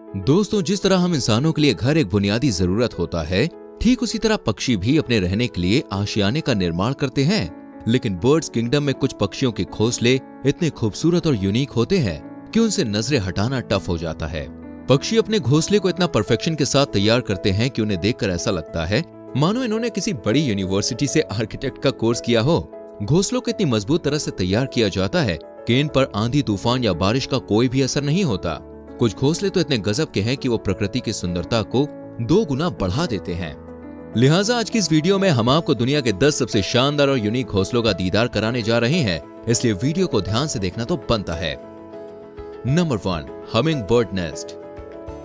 दोस्तों, जिस तरह हम इंसानों के लिए घर एक बुनियादी जरूरत होता है, ठीक उसी तरह पक्षी भी अपने रहने के लिए आशियाने का निर्माण करते हैं। लेकिन बर्ड्स किंगडम में कुछ पक्षियों के घोंसले इतने खूबसूरत और यूनिक होते हैं कि उनसे नजरें हटाना टफ हो जाता है। पक्षी अपने घोंसले को इतना परफेक्शन के साथ तैयार करते हैं कि उन्हें देखकर ऐसा लगता है मानो इन्होंने किसी बड़ी यूनिवर्सिटी से आर्किटेक्ट का कोर्स किया हो। घोंसलों को इतनी मजबूत तरह से तैयार किया जाता है कि इन पर आंधी तूफान या बारिश का कोई भी असर नहीं होता। कुछ घोंसले तो इतने गजब के हैं कि वो प्रकृति की सुंदरता को 2 गुना बढ़ा देते हैं। लिहाजा आज की इस वीडियो में हम आपको दुनिया के 10 सबसे शानदार और यूनिक घोंसलों का दीदार कराने जा रहे हैं, इसलिए वीडियो को ध्यान से देखना तो बनता है। Number 1, humming bird nest.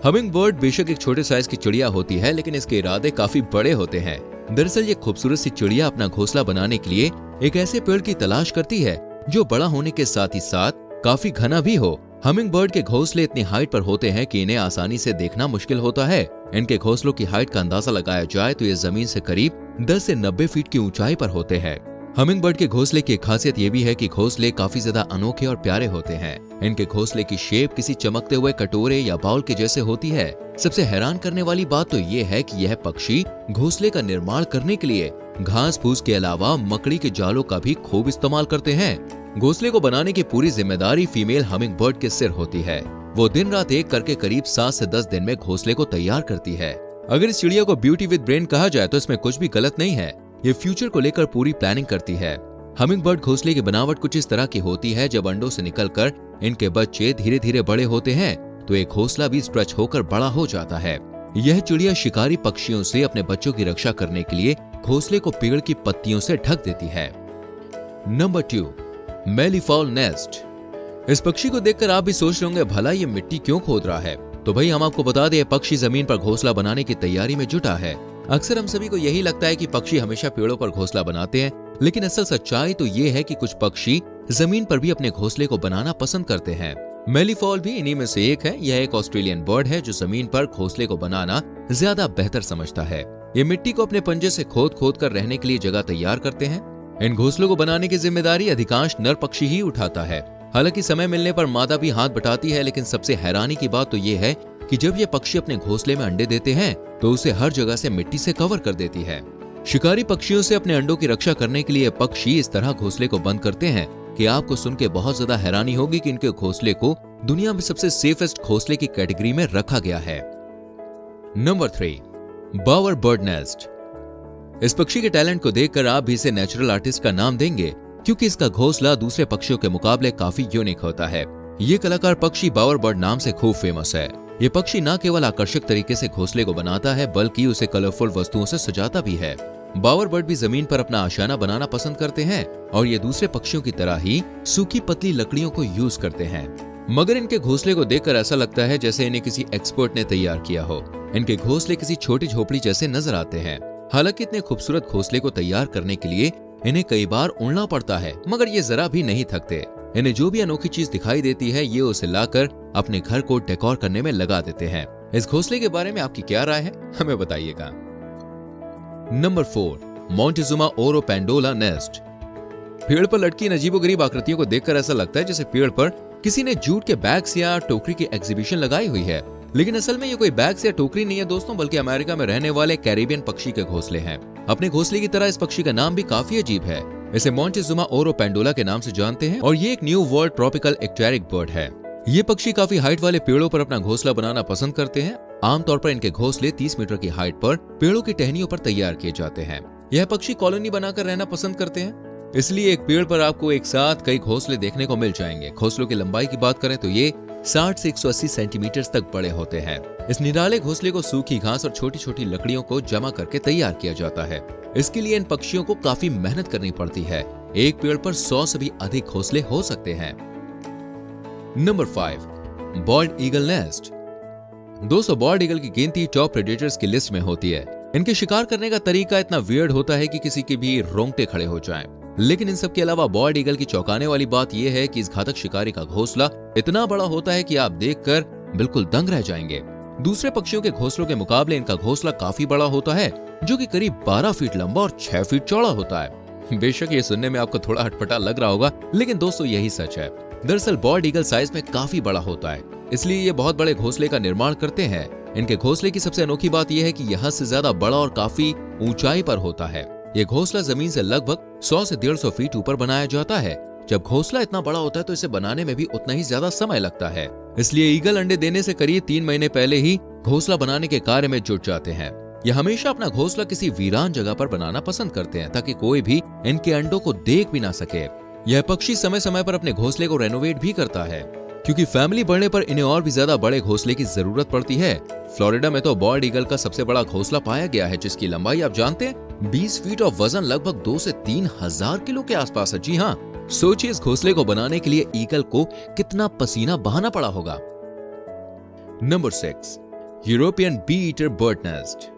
Humming bird बेशक एक छोटे साइज की चिड़िया होती है, लेकिन इसके इरादे काफी बड़े होते हैं। दरअसल ये खूबसूरत सी चिड़िया अपना घोंसला बनाने के लिए एक ऐसे पेड़ की तलाश करती है जो बड़ा होने के साथ ही साथ काफी घना भी हो। हमिंग बर्ड के घोंसले इतनी हाइट पर होते हैं कि इन्हें आसानी से देखना मुश्किल होता है। इनके घोंसलों की हाइट का अंदाजा लगाया जाए तो ये जमीन से करीब 10 से 90 फीट की ऊंचाई पर होते हैं। हमिंग बर्ड के घोंसले की खासियत ये भी है कि घोंसले काफी ज्यादा अनोखे और प्यारे होते हैं। इनके घोंसले की शेप किसी चमकते हुए कटोरे या बाउल के जैसे होती है। सबसे हैरान करने वाली बात तो ये है कि यह पक्षी घोंसले का निर्माण करने के लिए घास फूस के अलावा मकड़ी के जालों का भी खूब इस्तेमाल करते हैं। घोंसले को बनाने की पूरी जिम्मेदारी फीमेल हमिंग बर्ड के सिर होती है। वो दिन रात एक करके करीब 7 से 10 दिन में घोंसले को तैयार करती है। अगर इस चिड़िया को ब्यूटी विद ब्रेन कहा जाए तो इसमें कुछ भी गलत नहीं है। ये फ्यूचर को लेकर पूरी प्लानिंग करती है। हमिंग बर्ड घोंसले की बनावट कुछ इस तरह की होती है, जब अंडों से निकलकर इनके बच्चे धीरे धीरे बड़े होते हैं तो एक घोंसला भी स्ट्रेच होकर बड़ा हो जाता है। यह चिड़िया शिकारी पक्षियों से अपने बच्चों की रक्षा करने के लिए घोंसले को पेड़ की पत्तियों से ढक देती है। Number 2, malleefowl nest. इस पक्षी को देखकर आप भी सोच रहे होंगे भला ये मिट्टी क्यों खोद रहा है। तो भाई हम आपको बता दें, पक्षी जमीन पर घोंसला बनाने की तैयारी में जुटा है। अक्सर हम सभी को यही लगता है कि पक्षी हमेशा पेड़ों पर घोंसला बनाते हैं, लेकिन असल सच्चाई तो ये है कि कुछ पक्षी जमीन पर भी अपने घोंसले को बनाना पसंद करते हैं। मेलीफॉल भी इन्हीं में से एक है। यह एक ऑस्ट्रेलियन बर्ड है जो जमीन पर घोंसले को बनाना ज्यादा बेहतर समझता है। ये मिट्टी को अपने पंजे से खोद खोद कर रहने के लिए जगह तैयार करते हैं। इन घोंसलों को बनाने की जिम्मेदारी अधिकांश नर पक्षी ही उठाता है। हालांकि समय मिलने पर मादा भी हाथ बटाती है, लेकिन सबसे हैरानी की बात तो ये है कि जब ये पक्षी अपने घोंसले में अंडे देते हैं तो उसे हर जगह से मिट्टी से कवर कर देती है। शिकारी पक्षियों से अपने अंडों की रक्षा करने के लिए पक्षी इस तरह घोंसले को बंद करते हैं कि आपको सुन के बहुत ज्यादा हैरानी होगी कि इनके घोंसले को दुनिया में सबसे सेफेस्ट घोंसले की कैटेगरी में रखा गया है। नंबर 3, बावर बर्ड नेस्ट। इस पक्षी के टैलेंट को देखकर आप भी इसे नेचुरल आर्टिस्ट का नाम देंगे, क्योंकि इसका घोंसला दूसरे पक्षियों के मुकाबले काफी यूनिक होता है। ये कलाकार पक्षी बावर बर्ड नाम से खूब फेमस है। ये पक्षी न केवल आकर्षक तरीके से घोंसले को बनाता है, बल्कि उसे कलरफुल वस्तुओं से सजाता भी है। बावर बर्ड भी जमीन पर अपना आशियाना बनाना पसंद करते हैं और ये दूसरे पक्षियों की तरह ही सूखी पतली लकड़ियों को यूज करते हैं। मगर इनके घोंसले को देखकर ऐसा लगता है जैसे इन्हें किसी एक्सपर्ट ने तैयार किया हो। इनके घोंसले किसी छोटी झोपड़ी जैसे नजर आते हैं। हालांकि इतने खूबसूरत घोंसले को तैयार करने के लिए इन्हें कई बार उड़ना पड़ता है, मगर ये जरा भी नहीं थकते। इन्हें जो भी अनोखी चीज दिखाई देती है ये उसे लाकर अपने घर को डेकोर करने में लगा देते हैं। इस घोंसले के बारे में आपकी क्या राय है, हमें बताइएगा। Number 4, Montezuma oropendola nest. पेड़ पर लटकी अजीबोगरीब आकृतियों को देखकर ऐसा लगता है जैसे पेड़ पर किसी ने जूट के बैग्स या टोकरी की एग्जीबिशन लगाई हुई है, लेकिन असल में ये कोई बैग्स या टोकरी नहीं है दोस्तों, बल्कि अमेरिका में रहने वाले कैरिबियन पक्षी के घोंसले हैं। अपने घोंसले की तरह इस पक्षी का नाम भी काफी अजीब है। इसे मोंटेजुमा ओरोपेंडोला के नाम से जानते हैं और ये एक new world tropical aquatic bird है। ये पक्षी काफी हाइट वाले पेड़ों पर अपना घोंसला बनाना पसंद करते हैं। आमतौर पर इनके घोंसले 30 मीटर की हाइट पर पेड़ों की टहनियों पर तैयार किए जाते हैं। यह पक्षी कॉलोनी बनाकर रहना पसंद करते हैं, इसलिए एक पेड़ पर आपको एक साथ कई घोंसले देखने को मिल जाएंगे। घोंसलों की लंबाई की बात करें तो ये 60 से 180 सेंटीमीटर तक बड़े होते हैं। इस निराले घोंसले को सूखी घास और छोटी छोटी लकड़ियों को जमा करके तैयार किया जाता है। इसके लिए इन पक्षियों को काफी मेहनत करनी पड़ती है। एक पेड़ पर 100 से भी अधिक घोंसले हो सकते हैं। Number 5, bold eagle nest. दोस्तों, बॉल्ड ईगल की गिनती टॉप प्रेडेटर्स की लिस्ट में होती है। इनके शिकार करने का तरीका इतना वियर्ड होता है कि किसी के भी रोंगटे खड़े हो जाएं। लेकिन इन सब के अलावा बॉल्ड ईगल की चौंकाने वाली बात यह है कि इस घातक शिकारी का घोंसला इतना बड़ा होता है कि आप देखकर बिल्कुल दंग रह जाएंगे। दूसरे पक्षियों के घोंसलों के मुकाबले इनका घोंसला काफी बड़ा होता है, जो कि करीब 12 फीट लंबा और 6 फीट चौड़ा होता है। बेशक ये सुनने में आपको थोड़ा अटपटा लग रहा होगा, लेकिन दोस्तों यही सच है। दरअसल बॉल्ड ईगल साइज में काफी बड़ा होता है। इसलिए ये बहुत बड़े घोंसले का निर्माण करते हैं। इनके घोंसले की सबसे अनोखी बात यह है कि यह हद से ज्यादा बड़ा और काफी ऊंचाई पर होता है। ये घोंसला जमीन से लगभग 100 से 150 फीट ऊपर बनाया जाता है। जब घोंसला इतना बड़ा होता है तो इसे बनाने में भी उतना ही ज्यादा समय लगता है। इसलिए ईगल अंडे देने से करीब 3 महीने पहले ही घोंसला बनाने के कार्य में जुट जाते हैं। ये हमेशा अपना घोंसला किसी वीरान जगह पर बनाना पसंद करते हैं ताकि कोई भी इनके अंडों को देख भी ना सके। यह पक्षी समय समय पर अपने घोंसले को रेनोवेट भी करता है, क्योंकि फैमिली बढ़ने पर इन्हें और भी ज्यादा बड़े घोंसले की जरूरत पड़ती है। फ्लोरिडा में तो बॉल्ड ईगल का सबसे बड़ा घोंसला पाया गया है, जिसकी लंबाई आप जानते हैं 20 फीट और वजन लगभग 2 से 3 हजार किलो के आसपास है। जी हाँ, सोचिए इस घोंसले को बनाने के लिए ईगल को कितना पसीना बहाना पड़ा होगा। Number 6, European bee eater bird nest.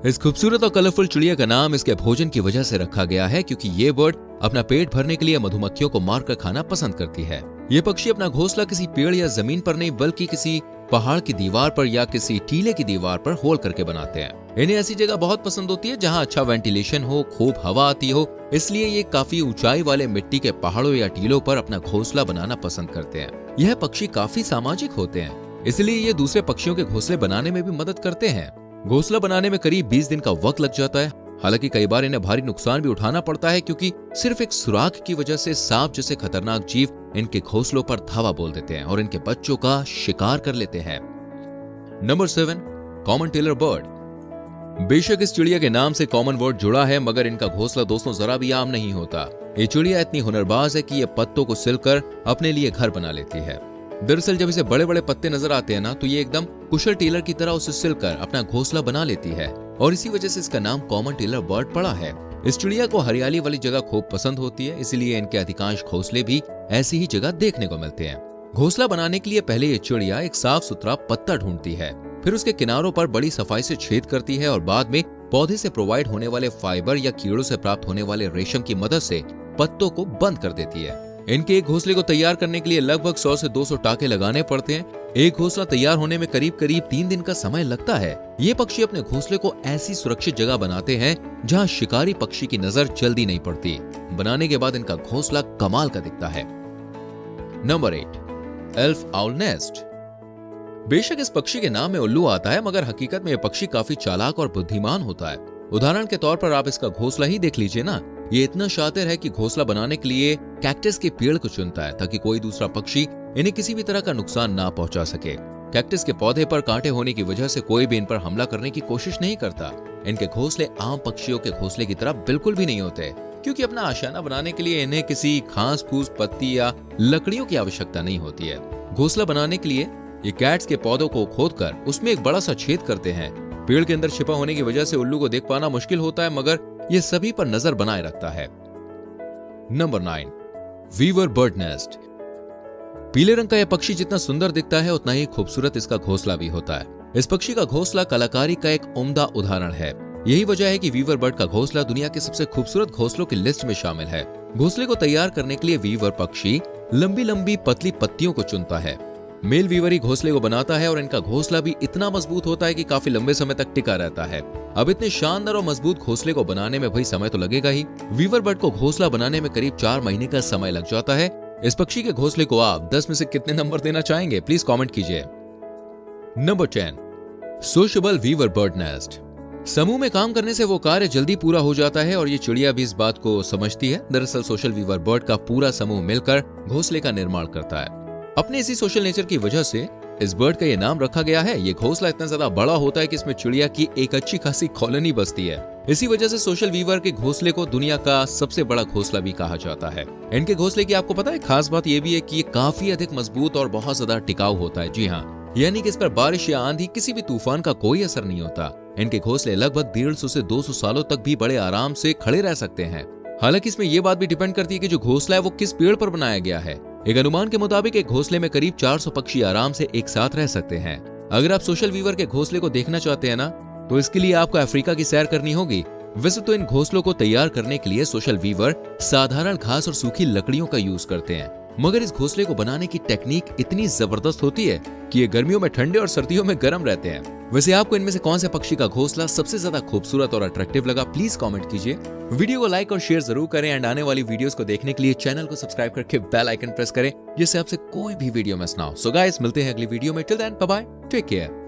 इस खूबसूरत और कलरफुल चिड़िया का नाम इसके भोजन की वजह से रखा गया है, क्योंकि ये बर्ड अपना पेट भरने के लिए मधुमक्खियों को मारकर खाना पसंद करती है। ये पक्षी अपना घोंसला किसी पेड़ या जमीन पर नहीं, बल्कि किसी पहाड़ की दीवार पर या किसी टीले की दीवार पर होल करके बनाते हैं। इन्हें ऐसी जगह बहुत पसंद होती है जहां अच्छा वेंटिलेशन हो, खूब हवा आती हो। इसलिए ये काफी ऊंचाई वाले मिट्टी के पहाड़ों या टीलों पर अपना घोंसला बनाना पसंद करते हैं। यह पक्षी काफी सामाजिक होते हैं, इसलिए ये दूसरे पक्षियों के घोंसले बनाने में भी मदद करते हैं। घोंसला बनाने में करीब 20 दिन का वक्त लग जाता है। हालांकि कई बार इन्हें भारी नुकसान भी उठाना पड़ता है, क्योंकि सिर्फ एक सुराख की वजह से सांप जैसे खतरनाक जीव इनके घोंसलों पर धावा बोल देते हैं और इनके बच्चों का शिकार कर लेते हैं। Number 7, common tailor bird. बेशक इस चिड़िया के नाम से कॉमन वर्ड जुड़ा है, मगर इनका घोंसला दोस्तों जरा भी आम नहीं होता। ये चिड़िया इतनी हुनरबाज है कि ये पत्तों को सिलकर अपने लिए घर बना लेती है। दरअसल जब इसे बड़े बड़े पत्ते नजर आते हैं ना, तो ये एकदम कुशल टेलर की तरह उसे सिलकर अपना घोंसला बना लेती है, और इसी वजह से इसका नाम कॉमन टेलर बर्ड पड़ा है। इस चिड़िया को हरियाली वाली जगह खूब पसंद होती है, इसलिए इनके अधिकांश घोंसले भी ऐसी ही जगह देखने को मिलते हैं। घोंसला बनाने के लिए पहले ये चिड़िया एक साफ सुथरा पत्ता ढूंढती है, फिर उसके किनारों पर बड़ी सफाई से छेद करती है और बाद में पौधे से प्रोवाइड होने वाले फाइबर या कीड़ों से प्राप्त होने वाले रेशम की मदद से पत्तों को बंद कर देती है। इनके एक घोंसले को तैयार करने के लिए लगभग 100 से 200 टाके लगाने पड़ते हैं। एक घोंसला तैयार होने में करीब 3 दिन का समय लगता है। ये पक्षी अपने घोंसले को ऐसी सुरक्षित जगह बनाते हैं जहां शिकारी पक्षी की नजर जल्दी नहीं पड़ती। बनाने के बाद इनका घोंसला कमाल का दिखता है। Number 8, elf owl nest. बेशक इस पक्षी के नाम में उल्लू आता है, मगर हकीकत में यह पक्षी काफी चालाक और बुद्धिमान होता है। उदाहरण के तौर पर आप इसका घोंसला ही देख लीजिए ना। ये इतना शातिर है कि घोंसला बनाने के लिए कैक्टस के पेड़ को चुनता है ताकि कोई दूसरा पक्षी इन्हें किसी भी तरह का नुकसान ना पहुंचा सके। कैक्टस के पौधे पर कांटे होने की वजह से कोई भी इन पर हमला करने की कोशिश नहीं करता। इनके घोंसले आम पक्षियों के घोंसले की तरह बिल्कुल भी नहीं होते, क्योंकि अपना आशियाना बनाने के लिए इन्हें किसी घास फूस, पत्ती या लकड़ियों की आवश्यकता नहीं होती है। घोंसला बनाने के लिए ये कैट्स के पौधों को खोदकर उसमें एक बड़ा सा छेद करते हैं। पेड़ के अंदर छिपा होने की वजह से उल्लू को देख पाना मुश्किल होता है, मगर ये सभी पर नजर बनाए रखता है। Number 9, weaver bird nest. पीले रंग का यह पक्षी जितना सुंदर दिखता है, उतना ही खूबसूरत इसका घोंसला भी होता है। इस पक्षी का घोंसला कलाकारी का एक उम्दा उदाहरण है। यही वजह है कि वीवर बर्ड का घोंसला दुनिया के सबसे खूबसूरत घोंसलों की लिस्ट में शामिल है। घोंसले को तैयार करने के लिए वीवर पक्षी लंबी लंबी पतली पत्तियों को चुनता है। मेल वीवर ही घोंसले को बनाता है और इनका घोंसला भी इतना मजबूत होता है कि काफी लंबे समय तक टिका रहता है। अब इतने शानदार और मजबूत घोंसले को बनाने में भाई समय तो लगेगा ही। वीवर बर्ड को घोंसला बनाने में करीब 4 महीने का समय लग जाता है। इस पक्षी के घोंसले को आप 10 में से कितने नंबर देना चाहेंगे, प्लीज कमेंट कीजिए। Number 10, sociable weaver bird nest. समूह में काम करने से वो कार्य जल्दी पूरा हो जाता है और ये चिड़िया भी इस बात को समझती है। दरअसल सोशल वीवर बर्ड का पूरा समूह मिलकर घोंसले का निर्माण करता है। अपने इसी सोशल नेचर की वजह से इस बर्ड का ये नाम रखा गया है। ये घोंसला इतना ज्यादा बड़ा होता है कि इसमें चिड़िया की एक अच्छी खासी कॉलोनी बसती है। इसी वजह से सोशल वीवर के घोंसले को दुनिया का सबसे बड़ा घोंसला भी कहा जाता है। इनके घोंसले की आपको पता है खास बात यह भी है कि ये काफी अधिक मजबूत और बहुत ज्यादा टिकाऊ होता है। जी हाँ, यानी कि इस पर बारिश या आंधी, किसी भी तूफान का कोई असर नहीं होता। इनके घोंसले लगभग 150 से 200 सालों तक भी बड़े आराम से खड़े रह सकते हैं। हालांकि इसमें यह बात भी डिपेंड करती है कि जो घोंसला है वो किस पेड़ पर बनाया गया है। एक अनुमान के मुताबिक एक घोंसले में करीब 400 पक्षी आराम से एक साथ रह सकते हैं। अगर आप सोशल वीवर के घोंसले को देखना चाहते हैं ना, तो इसके लिए आपको अफ्रीका की सैर करनी होगी। वैसे तो इन घोंसलों को तैयार करने के लिए सोशल वीवर साधारण घास और सूखी लकड़ियों का यूज करते हैं, मगर इस घोंसले को बनाने की टेक्निक इतनी जबरदस्त होती है कि ये गर्मियों में ठंडे और सर्दियों में गर्म रहते हैं। वैसे आपको इनमें से कौन से पक्षी का घोंसला सबसे ज्यादा खूबसूरत और अट्रैक्टिव लगा, प्लीज कमेंट कीजिए। वीडियो को लाइक और शेयर जरूर करें एंड आने वाली वीडियोस को देखने के लिए चैनल को सब्सक्राइब करके बेल आइकन प्रेस करें जिससे आपसे कोई भी वीडियो मिस ना हो। सो गाइस, मिलते हैं अगली वीडियो में। Till then bye bye, take care.